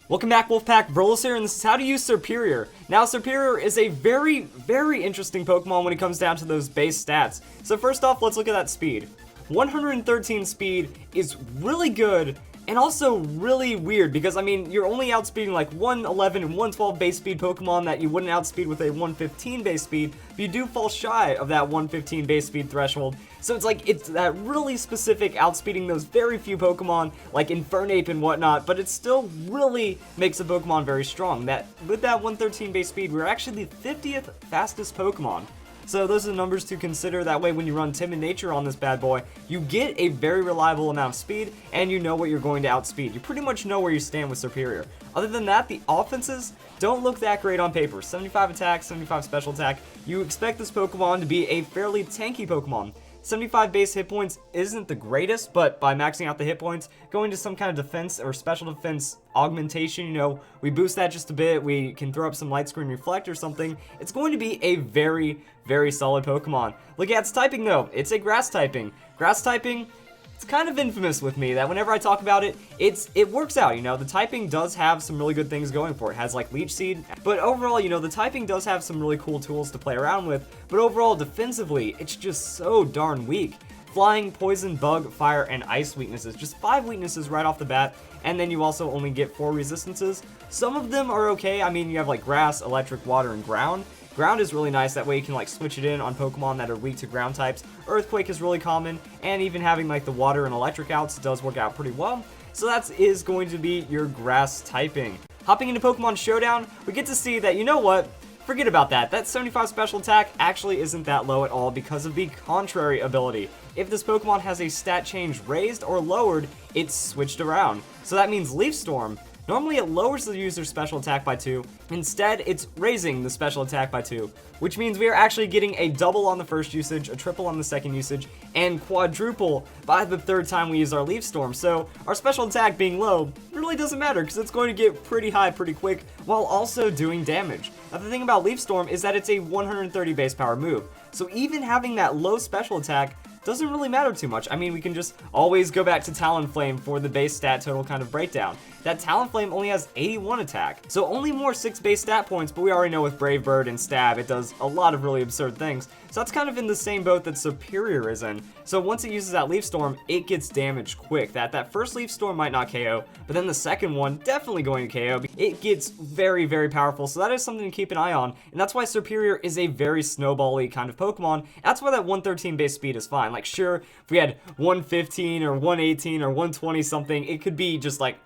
Welcome back, Wolfpack. Brolos here, and this is how to use Serperior. Now, Serperior is a very, very interesting Pokemon when it comes down to those base stats. So first off, let's look at that speed. 113 speed is really good, and also really weird, because, I mean, you're only outspeeding like 111 and 112 base speed Pokemon that you wouldn't outspeed with a 115 base speed, but you do fall shy of that 115 base speed threshold. So it's like, it's that really specific outspeeding those very few Pokemon, like Infernape and whatnot, but it still really makes a Pokemon very strong. That with that 113 base speed, we're actually the 50th fastest Pokemon. So those are the numbers to consider. That way when you run Timid Nature on this bad boy, you get a very reliable amount of speed, and you know what you're going to outspeed. You pretty much know where you stand with Serperior. Other than that, the offenses don't look that great on paper. 75 attack, 75 special attack. You expect this Pokemon to be a fairly tanky Pokemon. 75 base hit points isn't the greatest, but by maxing out the hit points, going to some kind of defense or special defense augmentation, you know, we boost that just a bit, we can throw up some light screen reflect or something, it's going to be a very, very solid Pokemon. Look at its typing though, it's a grass typing. Grass typing, it's kind of infamous with me that whenever I talk about it, it works out, you know. The typing does have some really good things going for it. It has like Leech Seed, but overall, you know, the typing does have some really cool tools to play around with, but overall, defensively, it's just so darn weak. Flying, Poison, Bug, Fire, and Ice weaknesses. Just 5 weaknesses right off the bat, and then you also only get 4 resistances. Some of them are okay. I mean, you have like Grass, Electric, Water, and Ground. Ground is really nice, that way you can like switch it in on Pokemon that are weak to ground types. Earthquake is really common, and even having like the water and electric outs does work out pretty well. So that is going to be your grass typing. Hopping into Pokemon Showdown, we get to see that, you know what, forget about that. That 75 special attack actually isn't that low at all because of the Contrary ability. If this Pokemon has a stat change raised or lowered, it's switched around. So that means Leaf Storm. Normally it lowers the user's special attack by 2, instead it's raising the special attack by 2, which means we are actually getting a double on the first usage, a triple on the second usage, and quadruple by the third time we use our Leaf Storm. So our special attack being low really doesn't matter because it's going to get pretty high pretty quick while also doing damage. Now the thing about Leaf Storm is that it's a 130 base power move, so even having that low special attack doesn't really matter too much. I mean, we can just always go back to Talonflame for the base stat total kind of breakdown. That Talonflame only has 81 attack, so only more 6 base stat points, but we already know with Brave Bird and Stab, it does a lot of really absurd things. So that's kind of in the same boat that Serperior is in. So once it uses that Leaf Storm, it gets damaged quick. That first Leaf Storm might not KO, but then the second one definitely going to KO. It gets very, very powerful, so that is something to keep an eye on, and that's why Serperior is a very snowball-y kind of Pokemon. That's why that 113 base speed is fine. Like, sure, if we had 115 or 118 or 120 something, it could be just like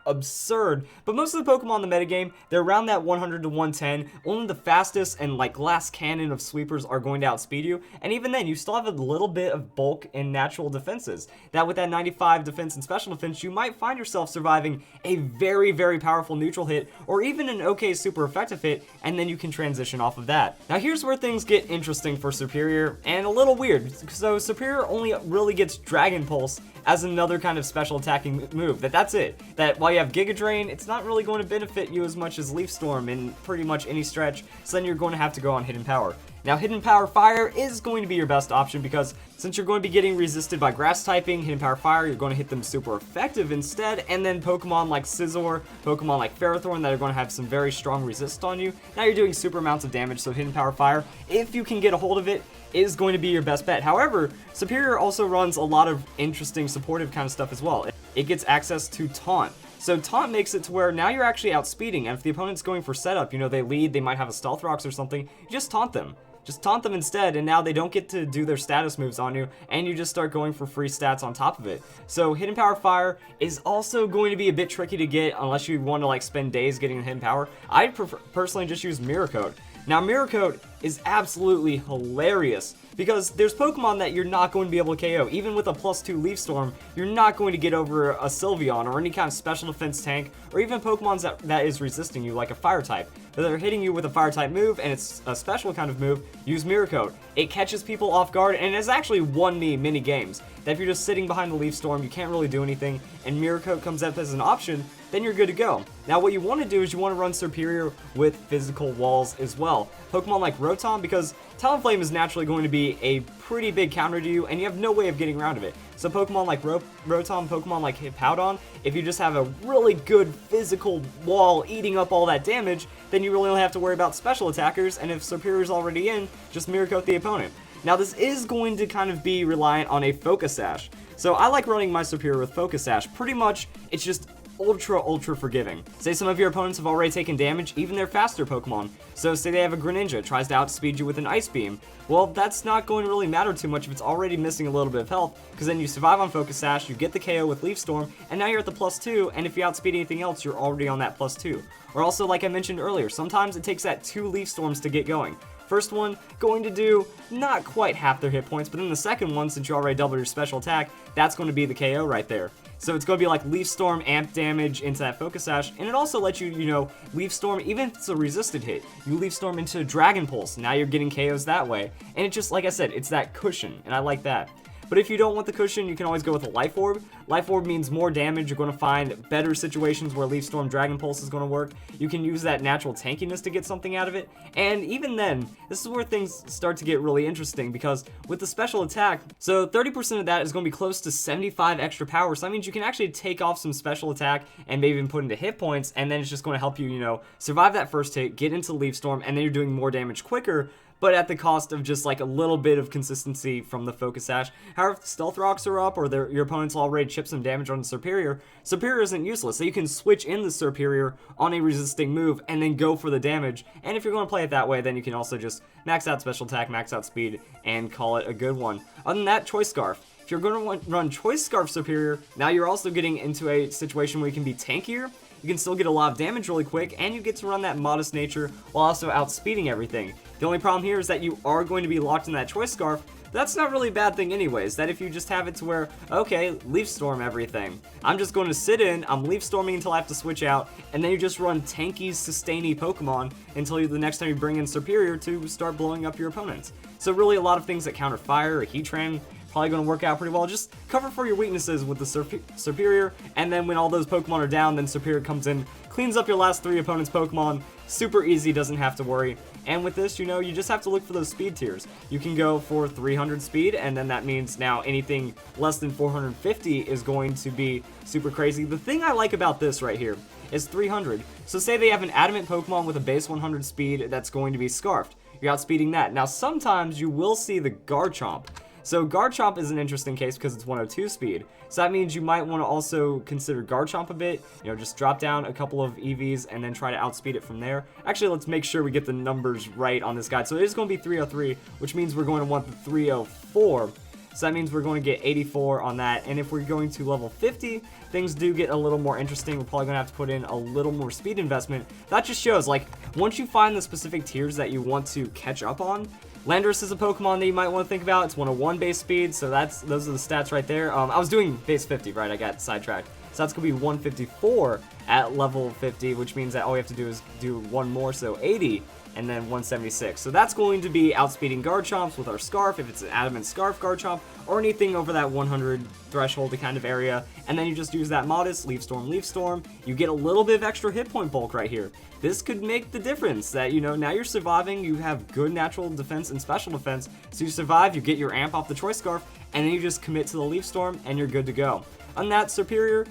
absurd, but most of the Pokemon in the metagame, they're around that 100 to 110. Only the fastest and like glass cannon of sweepers are going to outspeed you, and even then you still have a little bit of bulk and natural defenses. That with that 95 defense and special defense, you might find yourself surviving a very, very powerful neutral hit, or even an okay super effective hit, and then you can transition off of that. Now here's where things get interesting for Serperior, and a little weird. So Serperior only really gets Dragon Pulse as another kind of special attacking move. That's it. That while you have Giga Drain, it's not really going to benefit you as much as Leaf Storm in pretty much any stretch, so then you're going to have to go on Hidden Power. Now, Hidden Power Fire is going to be your best option because since you're going to be getting resisted by grass typing, Hidden Power Fire, you're going to hit them super effective instead, and then Pokemon like Scizor, Pokemon like Ferrothorn that are going to have some very strong resist on you. Now you're doing super amounts of damage, so Hidden Power Fire, if you can get a hold of it, is going to be your best bet. However, Serperior also runs a lot of interesting supportive kind of stuff as well. It gets access to Taunt. So Taunt makes it to where now you're actually outspeeding, and if the opponent's going for setup, you know, they lead, they might have a Stealth Rocks or something, you just taunt them. Just taunt them instead, and now they don't get to do their status moves on you, and you just start going for free stats on top of it. So Hidden Power Fire is also going to be a bit tricky to get unless you want to like spend days getting Hidden Power. I personally just use Mirror Coat. Now Mirror Coat is absolutely hilarious because there's Pokemon that you're not going to be able to KO. Even with a +2 Leaf Storm, you're not going to get over a Sylveon or any kind of special defense tank, or even Pokemon that is resisting you, like a Fire type. If they're hitting you with a Fire type move, and it's a special kind of move, use Mirror Coat. It catches people off guard, and it has actually won me many games. That if you're just sitting behind the Leaf Storm, you can't really do anything, and Mirror Coat comes up as an option, then you're good to go. Now what you want to do is you want to run Serperior with physical walls as well. Pokemon like Rotom, because Talonflame is naturally going to be a pretty big counter to you, and you have no way of getting around of it. So Pokemon like Rotom, Pokemon like Hippowdon, if you just have a really good physical wall eating up all that damage, then you really only have to worry about special attackers, and if Serperior's already in, just Mirror Coat the opponent. Now this is going to kind of be reliant on a Focus Sash. So I like running my Serperior with Focus Sash. Pretty much, it's just ultra forgiving. Say some of your opponents have already taken damage, even their faster Pokemon. So say they have a Greninja, tries to outspeed you with an Ice Beam. Well, that's not going to really matter too much if it's already missing a little bit of health, because then you survive on Focus Sash, you get the KO with Leaf Storm, and now you're at the +2, and if you outspeed anything else, you're already on that +2. Or also, like I mentioned earlier, sometimes it takes that 2 Leaf Storms to get going. First one, going to do not quite half their hit points, but then the second one, since you already doubled your special attack, that's going to be the KO right there. So it's going to be like Leaf Storm, amp damage into that Focus Sash, and it also lets you, Leaf Storm, even if it's a resisted hit, you Leaf Storm into Dragon Pulse, now you're getting KOs that way. And it just, like I said, it's that cushion, and I like that. But if you don't want the cushion, you can always go with a Life Orb. Life Orb means more damage. You're going to find better situations where Leaf Storm Dragon Pulse is going to work. You can use that natural tankiness to get something out of it. And even then, this is where things start to get really interesting, because with the special attack, so 30% of that is going to be close to 75 extra power. So that means you can actually take off some special attack and maybe even put into hit points, and then it's just going to help you, survive that first hit, get into Leaf Storm, and then you're doing more damage quicker, but at the cost of just like a little bit of consistency from the Focus Sash. However, if the Stealth Rocks are up, or your opponent's already chipped some damage on the Serperior, Serperior isn't useless, so you can switch in the Serperior on a resisting move and then go for the damage. And if you're going to play it that way, then you can also just max out special attack, max out speed, and call it a good one. Other than that, Choice Scarf. If you're going to run Choice Scarf Serperior, now you're also getting into a situation where you can be tankier. You can still get a lot of damage really quick, and you get to run that modest nature while also outspeeding everything. The only problem here is that you are going to be locked in that Choice Scarf. That's not really a bad thing anyways, that if you just have it to where, okay, Leaf Storm everything. I'm just going to sit in, I'm Leaf Storming until I have to switch out, and then you just run tanky, sustainy Pokemon until the next time you bring in Serperior to start blowing up your opponents. So really a lot of things that counter fire, or Heatran, probably going to work out pretty well. Just cover for your weaknesses with the Serperior, and then when all those Pokemon are down, then Serperior comes in, cleans up your last 3 opponents' Pokemon. Super easy, doesn't have to worry. And with this, you just have to look for those speed tiers. You can go for 300 speed, and then that means now anything less than 450 is going to be super crazy. The thing I like about this right here is 300. So say they have an Adamant Pokemon with a base 100 speed that's going to be Scarfed. You're outspeeding that. Now sometimes you will see the Garchomp. So Garchomp is an interesting case because it's 102 speed. So that means you might want to also consider Garchomp a bit. Just drop down a couple of EVs and then try to outspeed it from there. Actually, let's make sure we get the numbers right on this guide. So it is going to be 303, which means we're going to want the 304. So that means we're going to get 84 on that. And if we're going to level 50, things do get a little more interesting. We're probably going to have to put in a little more speed investment. That just shows, like, once you find the specific tiers that you want to catch up on, Landorus is a Pokemon that you might want to think about. It's 101 base speed, so those are the stats right there. I was doing base 50, right? I got sidetracked. So that's going to be 154 at level 50, which means that all we have to do is do one more, so 80, and then 176. So that's going to be outspeeding Garchomps with our Scarf, if it's an Adamant Scarf Garchomp, or anything over that 100 threshold kind of area. And then you just use that modest Leaf Storm, Leaf Storm. You get a little bit of extra hit point bulk right here. This could make the difference that, now you're surviving, you have good natural defense and special defense, so you survive, you get your amp off the Choice Scarf, and then you just commit to the Leaf Storm, and you're good to go. On that, Serperior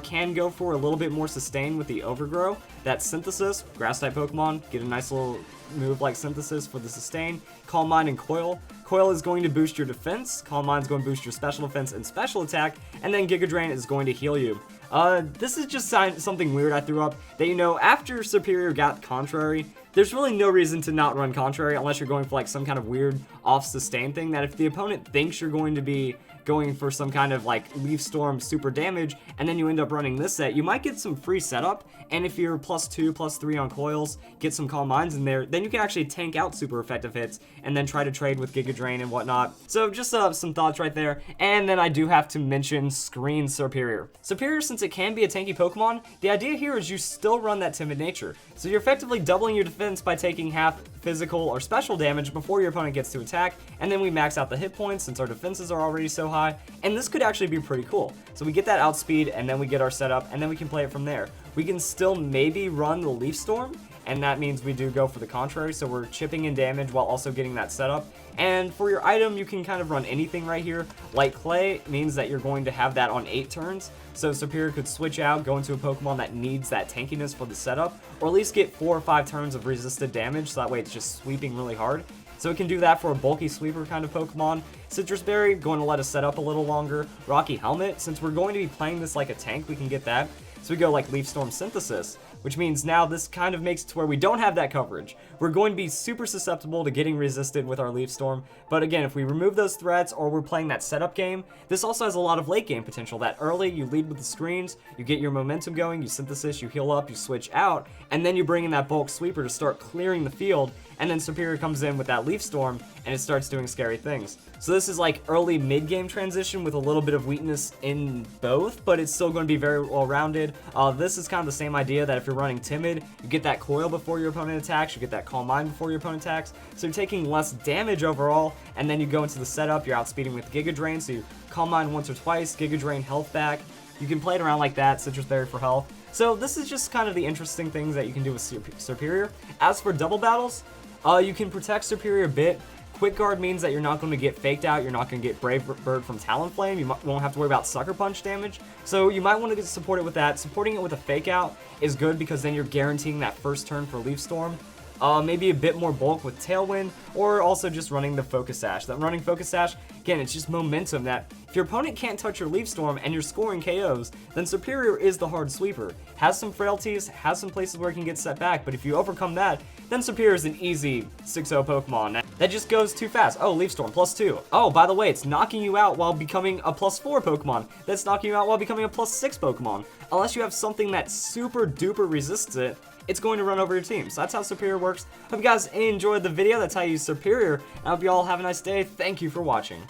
can go for a little bit more sustain with the Overgrow. That Synthesis, Grass-type Pokemon, get a nice little move like Synthesis for the sustain. Calm Mind and Coil. Coil is going to boost your defense, Calm Mind is going to boost your special defense and special attack, and then Giga Drain is going to heal you. This is just something weird I threw up, that after Serperior got Contrary, there's really no reason to not run Contrary unless you're going for like some kind of weird off-sustain thing, that if the opponent thinks you're going to be going for some kind of like Leaf Storm super damage, and then you end up running this set, you might get some free setup, and if you're +2, +3 on coils, get some Calm Minds in there, then you can actually tank out super effective hits, and then try to trade with Giga Drain and whatnot. So just some thoughts right there, and then I do have to mention Screen Serperior. Serperior, since it can be a tanky Pokemon, the idea here is you still run that timid nature. So you're effectively doubling your defense by taking half physical or special damage before your opponent gets to attack, and then we max out the hit points since our defenses are already so high, and this could actually be pretty cool. So we get that outspeed, and then we get our setup, and then we can play it from there. We can still maybe run the Leaf Storm, and that means we do go for the contrary, so we're chipping in damage while also getting that setup. And for your item, you can kind of run anything right here. Like Clay means that you're going to have that on 8 turns, so Serperior could switch out, go into a Pokemon that needs that tankiness for the setup, or at least get 4 or 5 turns of resisted damage, so that way it's just sweeping really hard. So it can do that for a bulky sweeper kind of Pokemon. Citrus Berry, going to let us set up a little longer. Rocky Helmet, since we're going to be playing this like a tank, we can get that. So we go like Leaf Storm Synthesis, which means now this kind of makes it to where we don't have that coverage. We're going to be super susceptible to getting resisted with our Leaf Storm, but again, if we remove those threats or we're playing that setup game, this also has a lot of late game potential. That early, you lead with the screens, you get your momentum going, you synthesis, you heal up, you switch out, and then you bring in that bulk sweeper to start clearing the field, and then Serperior comes in with that Leaf Storm, and it starts doing scary things. So this is like early mid-game transition with a little bit of weakness in both, but it's still going to be very well-rounded. This is kind of the same idea that if you're running Timid, you get that Coil before your opponent attacks, you get that Calm Mind before your opponent attacks, so you're taking less damage overall, and then you go into the setup, you're outspeeding with Giga Drain, so you Calm Mind once or twice, Giga Drain health back. You can play it around like that, Citrus Berry for health. So this is just kind of the interesting things that you can do with Serperior. As for double battles, you can protect Serperior a bit. Quick Guard means that you're not going to get faked out, you're not going to get Brave Bird from Talonflame, you won't have to worry about Sucker Punch damage, so you might want to support it with that. Supporting it with a Fake Out is good because then you're guaranteeing that first turn for Leaf Storm. Maybe a bit more bulk with Tailwind, or also just running the Focus Sash. That running Focus Sash, again, it's just momentum that if your opponent can't touch your Leaf Storm and you're scoring KOs, then Serperior is the hard sweeper. Has some frailties, has some places where it can get set back, but if you overcome that, then Serperior is an easy 6-0 Pokemon. That just goes too fast. Oh, Leaf Storm, +2. Oh, by the way, it's knocking you out while becoming a +4 Pokemon. That's knocking you out while becoming a +6 Pokemon. Unless you have something that super duper resists it, it's going to run over your team. So that's how Serperior works. Hope you guys enjoyed the video. That's how you use Serperior. I hope you all have a nice day. Thank you for watching.